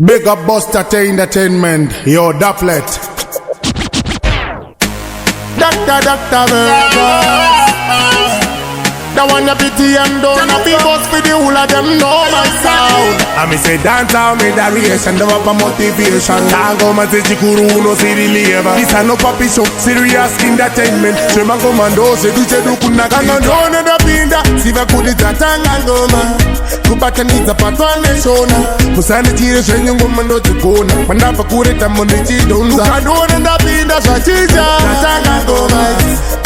Big up Buster T Entertainment, yo Daplet. Doctor Virgos. The one that pity and don't have the boss for the whole of them know my sound. I me say dancehall me the reaction, the up a motivation. Ngoma Dzatanga no see the labor. This a no papi show, serious entertainment. Shema commando se duce du kuna kanga ndone da pinda. Siva kudi Dzatanga ngoma. Kupata niza patwa neshona. Musani tire shenye ngoma ndo tukona. Mandafa kureta mwende chidonza. Ukandone da pinda shachija Dzatanga ngoma.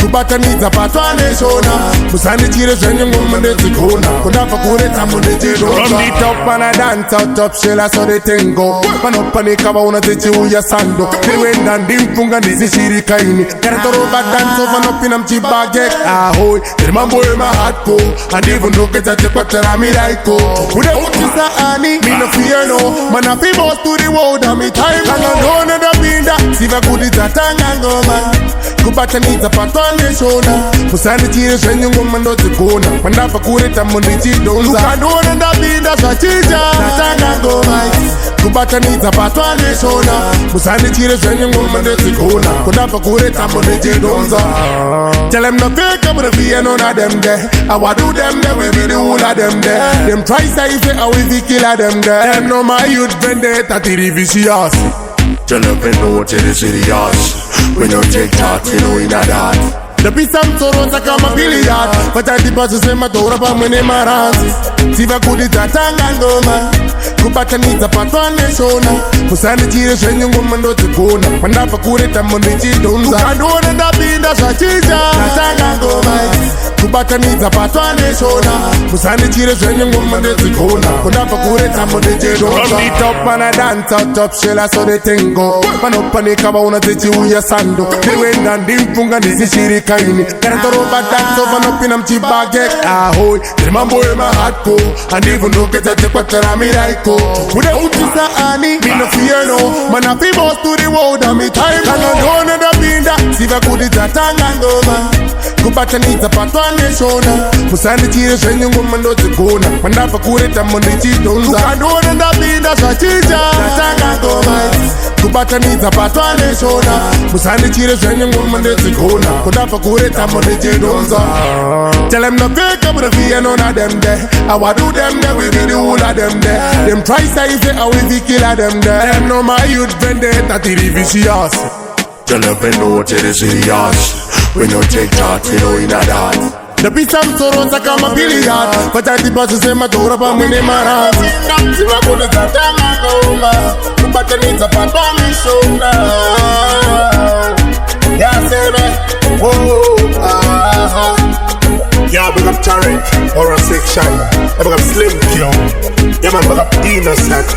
Kupata niza patwa neshona. Musani tire shenye ngoma ndo tukona. Mandafa kureta mwende chidonza. Run it up and I dance out top shell so they thing go. Man up and ikaba unatechi uya sando. Niwenda ndimfunga nizishirika ini. Karatoroba dance over up in mchibage. Ahoy, mambo ema hardcore. And even though get a chepatera miraiko. With the Utisa Annie, me no fear no. Man a fi boss to the world and me time. And I don't know the pinda. Siva kudi Dzatanga ngoma. Kupata niza patwa neshona. Musani tire shenye ngoma ndo tukona. Mandafa kureta mwende chidonza. Ukandone da pinda shachija Dzatanga ngoma. Kupata niza patwa neshona. Musani tire shenye ngoma ndo tukona. Mandafa kureta mwende chidonza. Tell them no fake up with a fear none of them there. I wa do them there, we be the whole of them there. Them try say say how we kill them there. Them know my youth vendetta to the vicious. Tell them they know what it is serious. When you take that, you know in that. The piece of Toronto kama billiard. But I did pass the same matora pa mwene maranzi. Siva kudi Dzatanga ngoma. Kupata niza patwa neshona. Musani tire shenye ngoma ndo tukona. Mandafa kureta mwende chidonza. Ukandone da pinda shachija Dzatanga ngoma. Kupata niza patwa neshona. Musani tire shenye ngoma ndo tukona. Mandafa kureta mwende chidonza. Run it up and I dance out top shell so they thing go. Man up and ikaba unatechi uya sando. Niwenda ndimfunga nizishirika ini. Karatoroba dance over up in mchibage. Ahoy, mambo ema hardcore. And even though get a chepatera miraiko. With the Utisa Annie, me no fear no. Man a fi boss to the world and me time. And I don't know the pinda. Siva kudi Dzatanga ngoma. Kupata niza patwa neshona. Musani tire shenye ngoma ndo tukona. Mandafa kureta mwende chidonza. Ukandone da pinda shachija Dzatanga ngoma. Kupata niza patwa neshona. Musani tire shenye ngoma ndo tukona. Mandafa kureta mwende chidonza. Tell them no fake up with a fear none of them there. I wa do them there, we be the whole of them there. Them try say say how we kill them there. Them know my youth vendetta to the vicious. Tell them they know what it is serious. When you take that, you know in that. The piece of Toronto kama billiard. But I did pass the same matora pa mwene maranzi. Siva kudi Dzatanga ngoma. Kupata niza patwa neshona. Yeah, say me. Yeah, big up Charlie, Horror Section. Big up Slim Q. Yeah man, big up Innocent.